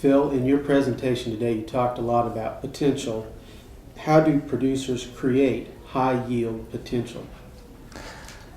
Phil, in your presentation today, you talked a lot about potential. How do producers create high yield potential?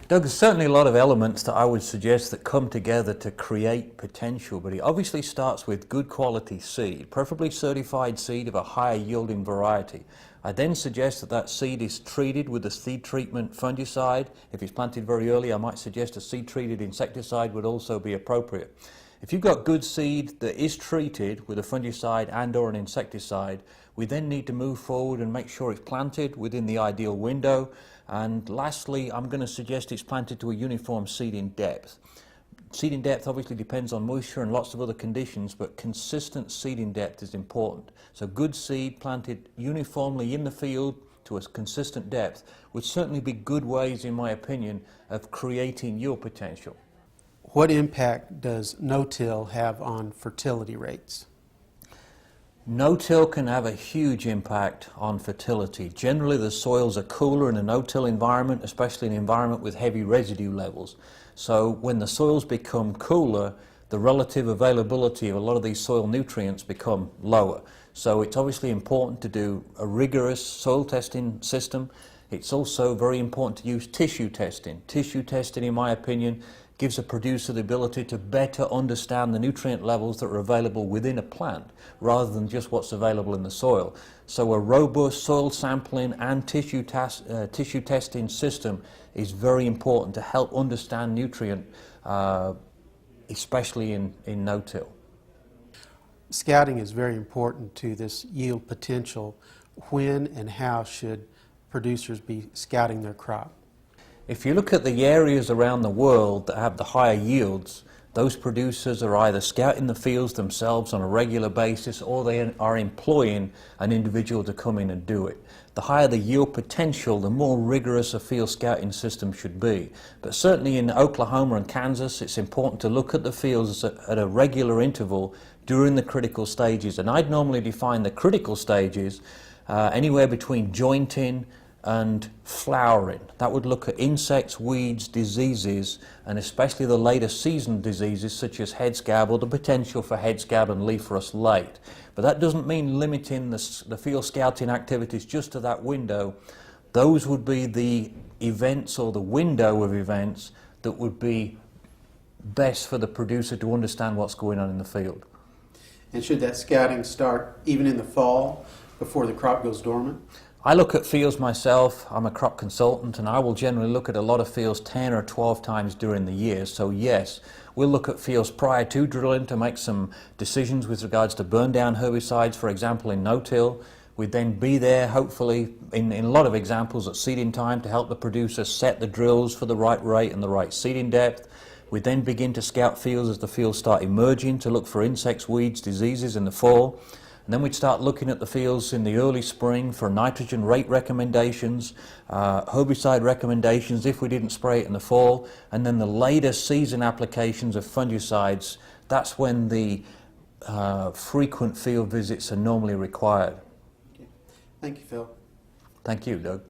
Doug, there's certainly a lot of elements that I would suggest that come together to create potential, but it obviously starts with good quality seed, preferably certified seed of a higher yielding variety. I then suggest that that seed is treated with a seed treatment fungicide. If it's planted very early, I might suggest a seed treated insecticide would also be appropriate. If you've got good seed that is treated with a fungicide and or an insecticide, we then need to move forward and make sure it's planted within the ideal window. And lastly, I'm going to suggest it's planted to a uniform seeding depth. Seeding depth obviously depends on moisture and lots of other conditions, but consistent seeding depth is important. So good seed planted uniformly in the field to a consistent depth would certainly be good ways, in my opinion, of creating yield potential. What impact does no-till have on fertility rates? No-till can have a huge impact on fertility. Generally, the soils are cooler in a no-till environment, especially an environment with heavy residue levels. So when the soils become cooler, the relative availability of a lot of these soil nutrients become lower. So it's obviously important to do a rigorous soil testing system. It's also very important to use tissue testing. Tissue testing, in my opinion, gives a producer the ability to better understand the nutrient levels that are available within a plant rather than just what's available in the soil. So a robust soil sampling and tissue testing system is very important to help understand nutrient, especially in no-till. Scouting is very important to this yield potential. When and how should producers be scouting their crop? If you look at the areas around the world that have the higher yields, those producers are either scouting the fields themselves on a regular basis or they are employing an individual to come in and do it. The higher the yield potential, the more rigorous a field scouting system should be. But certainly in Oklahoma and Kansas, it's important to look at the fields at a regular interval during the critical stages. And I'd normally define the critical stages anywhere between jointing and flowering. That would look at insects, weeds, diseases, and especially the later season diseases such as head scab or the potential for head scab and leaf rust late. But that doesn't mean limiting the field scouting activities just to that window. Those would be the events or the window of events that would be best for the producer to understand what's going on in the field. And should that scouting start even in the fall before the crop goes dormant? I look at fields myself. I'm a crop consultant and I will generally look at a lot of fields 10 or 12 times during the year. So yes, we'll look at fields prior to drilling to make some decisions with regards to burn down herbicides, for example in no-till. We'd then be there hopefully in a lot of examples at seeding time to help the producer set the drills for the right rate and the right seeding depth. We then begin to scout fields as the fields start emerging to look for insects, weeds, diseases in the fall. And then we'd start looking at the fields in the early spring for nitrogen rate recommendations, herbicide recommendations if we didn't spray it in the fall, and then the later season applications of fungicides. That's when the frequent field visits are normally required. Okay. Thank you, Phil. Thank you, Doug.